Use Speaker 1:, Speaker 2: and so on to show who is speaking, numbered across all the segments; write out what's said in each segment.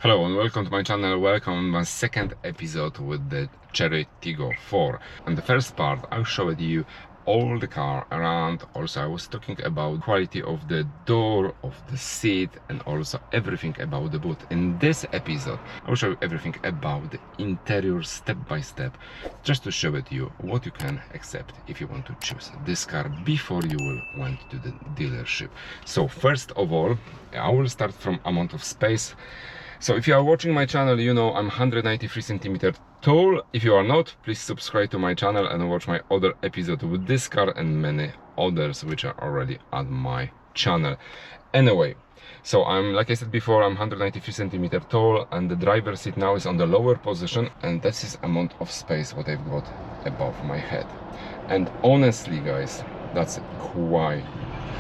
Speaker 1: Hello and welcome to my channel. Welcome to my second episode with the Chery TIGGO 4. And the first part I showed you all the car around. Also I was talking about quality of the door, of the seat, and also everything about the boot. In this episode I will show you everything about the interior step by step, just to show it you what you can accept if you want to choose this car before you will went to the dealership. So first of all, I will start from amount of space. So if you are watching my channel, you know I'm 193 centimeters tall. If you are not, please subscribe to my channel and watch my other episode with this car and many others which are already on my channel. Anyway, so like I said before, I'm 193 centimeters tall, and the driver's seat now is on the lower position, and this is amount of space what I've got above my head. And honestly guys, that's quite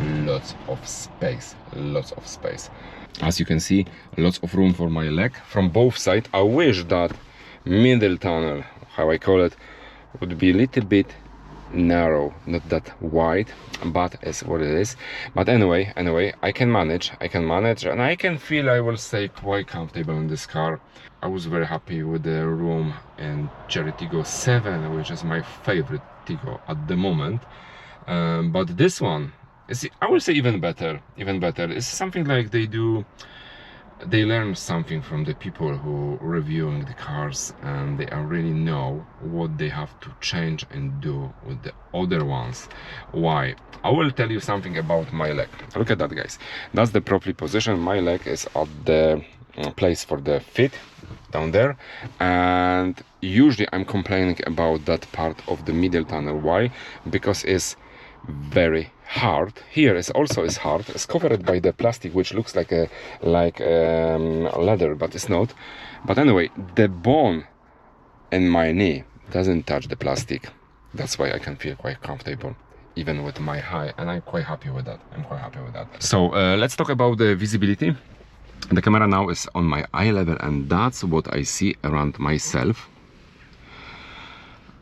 Speaker 1: lots of space. As you can see, lots of room for my leg from both sides. I wish that middle tunnel, how I call it, would be a little bit narrow, not that wide, but it's what it is. But anyway, I can manage, and I can feel, I will say, quite comfortable in this car. I was very happy with the room in Chery TIGGO 7, which is my favorite TIGGO at the moment. But this one is, I will say, even better. It's something like they learn something from the people who reviewing the cars, and they really know what they have to change and do with the other ones. Why? I will tell you something about my leg. Look at that, guys. That's the properly position. My leg is at the place for the feet down there, and usually I'm complaining about that part of the middle tunnel. Why? Because it's very hard. Here is also is hard. It's covered by the plastic, which looks like a leather, but it's not. But anyway, the bone in my knee doesn't touch the plastic. That's why I can feel quite comfortable even with my high, and I'm quite happy with that. So let's talk about the visibility. The camera now is on my eye level, and that's what I see around myself.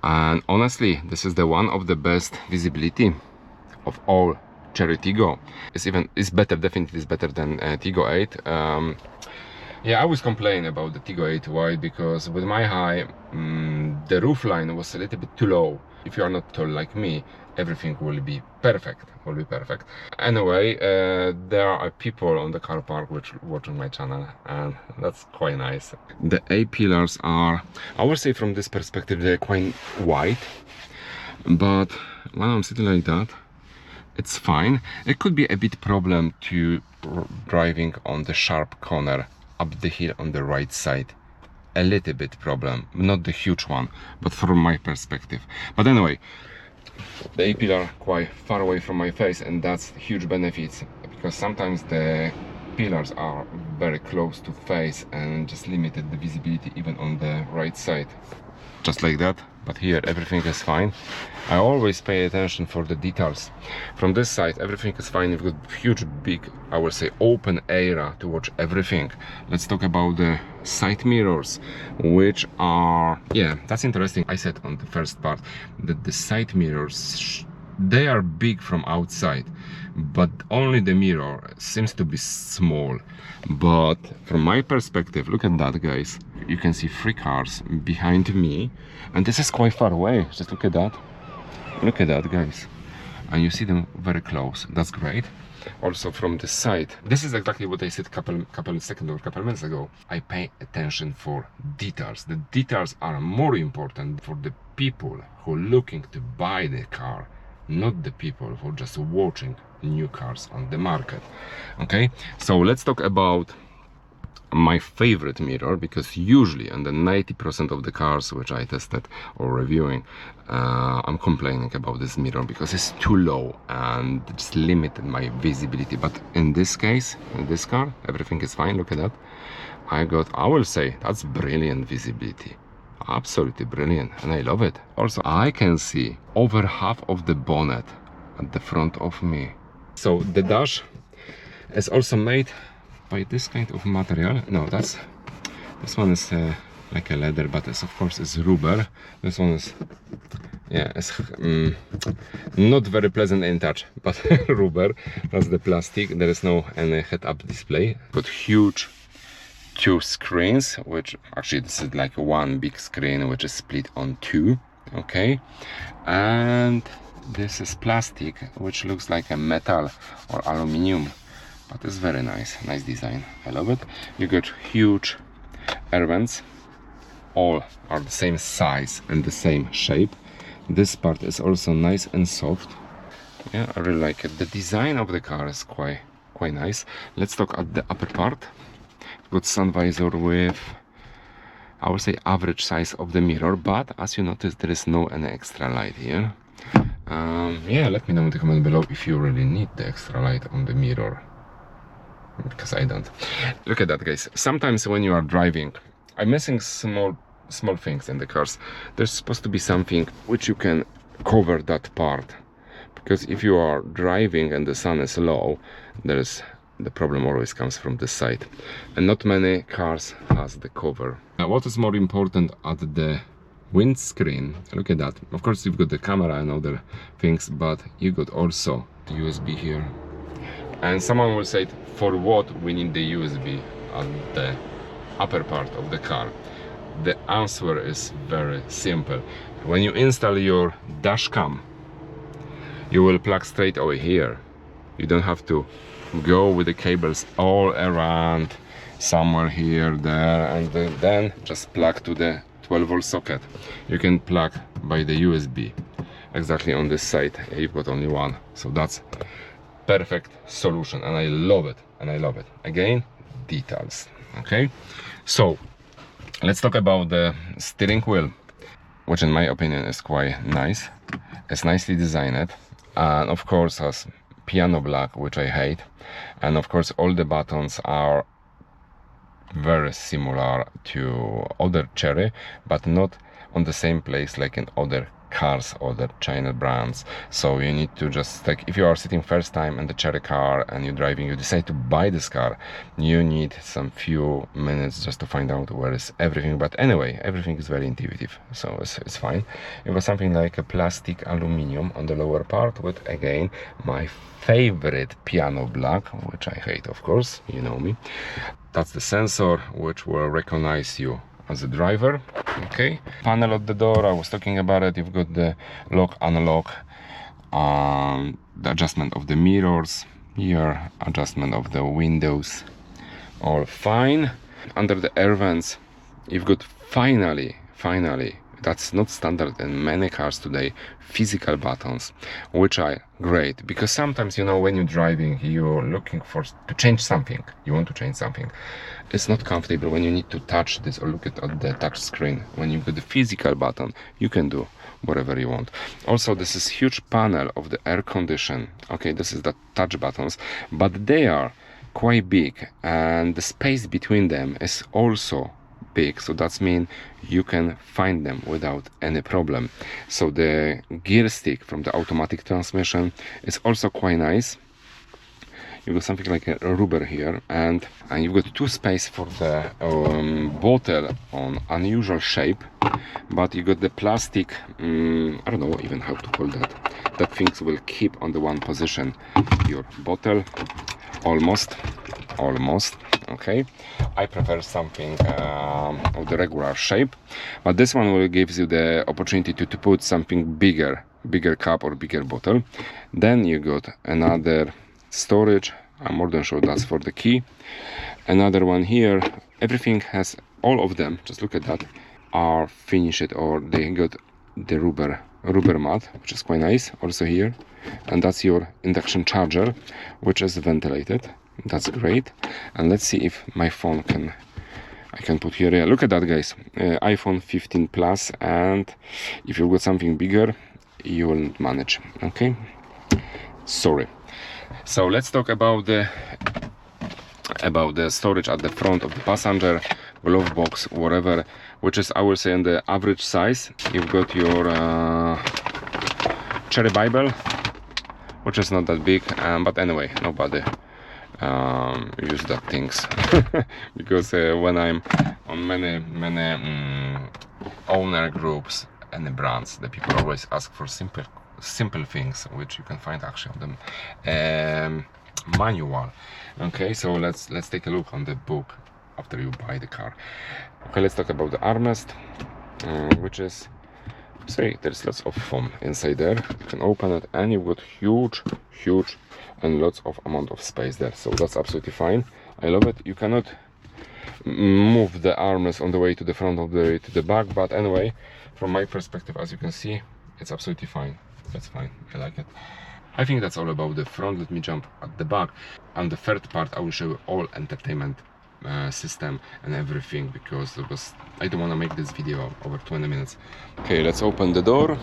Speaker 1: And honestly, this is the one of the best visibility of all Chery TIGGO. It's better, definitely is better than TIGGO 8. Yeah, I was complaining about the TIGGO 8. Why? Because with my high, the roof line was a little bit too low. If you are not tall like me, everything will be perfect. Anyway, there are people on the car park which watching my channel, and that's quite nice. The A pillars are, I would say, from this perspective, they're quite wide, but when I'm sitting like that, it's fine. It could be a bit problem to driving on the sharp corner up the hill on the right side. A little bit problem, not the huge one, but from my perspective. But anyway, the A pillar quite far away from my face, and that's huge benefits, because sometimes the pillars are very close to face and just limited the visibility even on the right side, just like that. But here everything is fine. I always pay attention for the details. From this side everything is fine. You've got huge, big, I would say, open area to watch everything. Let's talk about the side mirrors, which are, yeah, that's interesting. I said on the first part that the side mirrors, they are big from outside, but only the mirror seems to be small. But from my perspective, look at that, guys. You can see 3 cars behind me, and this is quite far away. Just look at that, guys, and you see them very close. That's great. Also from the side, this is exactly what I said couple minutes ago. I pay attention for details. The details are more important for the people who are looking to buy the car, not the people who are just watching new cars on the market. Okay, so let's talk about my favorite mirror, because usually in the 90% of the cars which I tested or reviewing, I'm complaining about this mirror because it's too low and it's limited my visibility. But in this case, in this car, everything is fine. Look at that. I will say that's brilliant visibility, absolutely brilliant, and I love it. Also, I can see over half of the bonnet at the front of me. So the dash is also made by this kind of material. No, this one is like a leather, but of course it's rubber. This one is, yeah, it's not very pleasant in touch, but rubber. That's the plastic. There is no any head-up display. Got huge two screens, which actually this is like one big screen which is split on two. Okay, and this is plastic, which looks like a metal or aluminium, but it's very nice design. I love it. You got huge air vents, all are the same size and the same shape. This part is also nice and soft. Yeah, I really like it. The design of the car is quite nice. Let's talk at the upper part. Got sun visor with, I would say, average size of the mirror, but as you notice, there is no any extra light here. Yeah, let me know in the comment below if you really need the extra light on the mirror, because I don't. Look at that, guys. Sometimes when you are driving, I'm missing small things in the cars. There's supposed to be something which you can cover that part, because if you are driving and the sun is low, the problem always comes from this side, and not many cars has the cover. Now, what is more important at the windscreen? Look at that. Of course, you've got the camera and other things, but you got also USB here. And someone will say, for what we need the USB at the upper part of the car? The answer is very simple. When you install your dash cam, you will plug straight away here. You don't have to go with the cables all around, somewhere here, there, and then just plug to the 12-volt socket. You can plug by the USB exactly on this side. You've got only one, so that's perfect solution, and I love it. Again, details. Okay, so let's talk about the steering wheel, which in my opinion is quite nice. It's nicely designed, and of course has piano black, which I hate, and of course all the buttons are very similar to other Chery, but not on the same place like in other cars, other China brands. So you need to just, like, if you are sitting first time in the Chery car and you're driving, you decide to buy this car, you need some few minutes just to find out where is everything. But anyway, everything is very intuitive, so it's fine. It was something like a plastic aluminium on the lower part with, again, my favorite piano black, which I hate, of course, you know me. That's the sensor which will recognize you as a driver. Okay, panel of the door, I was talking about it. You've got the lock, unlock, the adjustment of the mirrors here, adjustment of the windows, all fine. Under the air vents, you've got finally, that's not standard in many cars today, physical buttons, which are great, because sometimes, you know, when you're driving, you're looking to change something, you want to change something. It's not comfortable when you need to touch this or look at the touch screen. When you got the physical button, you can do whatever you want. Also, this is huge panel of the air condition. Okay, this is the touch buttons, but they are quite big, and the space between them is also big, so that means you can find them without any problem. So the gear stick from the automatic transmission is also quite nice. You've got something like a rubber here, and you've got two space for the bottle on unusual shape, but you got the plastic, I don't know even how to call that things will keep on the one position your bottle, almost. Okay, I prefer something of the regular shape, but this one will give you the opportunity to put something bigger cup or bigger bottle. Then you got another storage, I'm more than sure that's for the key. Another one here. Everything has, all of them, just look at that, are finished, or they got the rubber mat, which is quite nice also here. And that's your induction charger, which is ventilated. That's great. And let's see if my phone I can put here. Yeah, look at that, guys. iPhone 15 Plus, and if you've got something bigger, you will manage. Okay, sorry. So let's talk about the storage at the front of the passenger, glove box, whatever, which is, I will say, in the average size. You've got your Chery Bible, which is not that big, but anyway, nobody use that things because when I'm on many owner groups and the brands, the people always ask for simple things, which you can find actually on the manual. Okay, so let's take a look on the book. after you buy the car. Okay, let's talk about the armrest, which is, say, there's lots of foam inside there. You can open it and you've got huge and lots of amount of space there, so that's absolutely fine. I love it. You cannot move the armrest on the way to the front of the to the back, but anyway, from my perspective, as you can see, it's absolutely fine. That's fine. I like it. I think that's all about the front. Let me jump at the back. On the third part, I will show you all entertainment system and everything, because I don't want to make this video over 20 minutes. Okay, let's open the door.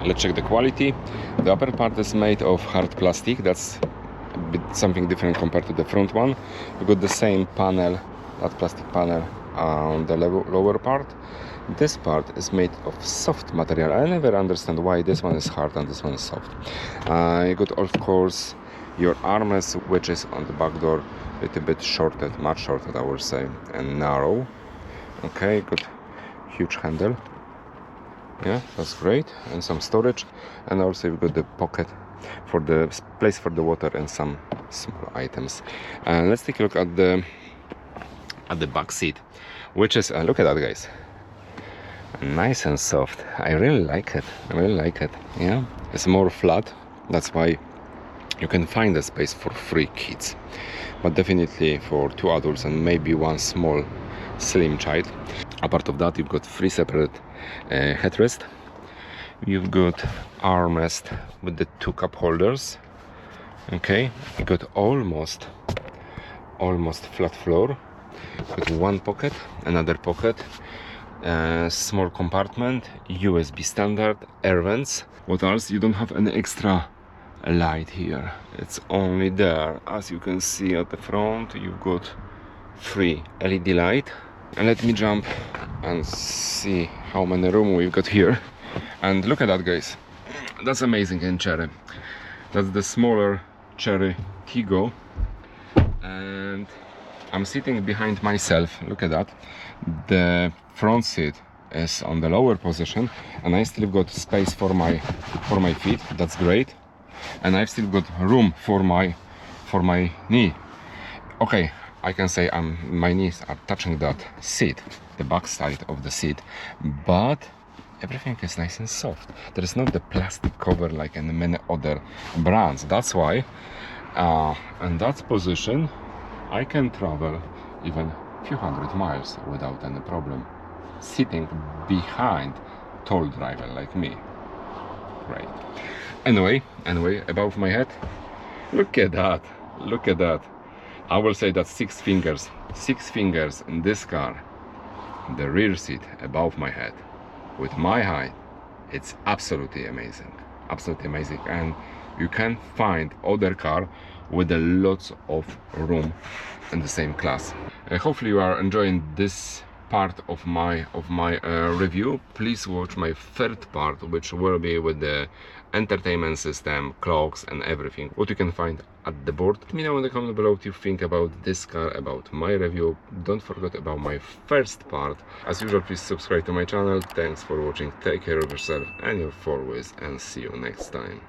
Speaker 1: Let's check the quality. The upper part is made of hard plastic. That's a bit something different compared to the front one. We got the same panel, that plastic panel on the lower part. This part is made of soft material. I never understand why this one is hard and this one is soft. You got, of course, your armrest, which is on the back door, a little bit shorted, much shorted I would say, and narrow. Okay, got huge handle. Yeah, that's great, and some storage, and also you've got the pocket for the place for the water and some small items. And let's take a look at the back seat, which is look at that, guys, nice and soft. I really like it. I really like it. Yeah, it's more flat. That's why you can find a space for 3 kids, but definitely for 2 adults and maybe 1 small slim child. Apart of that, you've got 3 separate headrests. You've got armrest with the 2 cup holders. Okay, you got almost flat floor. Got 1 pocket, another pocket, small compartment, USB standard, air vents. What else? You don't have any extra light here. It's only there. As you can see at the front, you've got 3 LED light. And let me jump and see how many room we've got here. And look at that, guys. That's amazing in Chery. That's the smaller Chery TIGGO. And I'm sitting behind myself. Look at that. The front seat is on the lower position, and I still got space for my feet. That's great. And I've still got room for my knee. Okay, I can say my knees are touching that seat, the back side of the seat, but everything is nice and soft. There is not the plastic cover like in many other brands. That's why in that position I can travel even a few hundred miles without any problem, sitting behind tall driver like me. Great. Anyway, above my head, look at that. I will say that 6 fingers in this car, the rear seat above my head, with my height, it's absolutely amazing, and you can find other car with a lots of room in the same class. Hopefully you are enjoying this part of my review. Please watch my third part, which will be with the entertainment system, clocks and everything, what you can find at the board. Let me know in the comment below what you think about this car, about my review. Don't forget about my first part. As usual, please subscribe to my channel. Thanks for watching, take care of yourself and your 4 ways, and see you next time.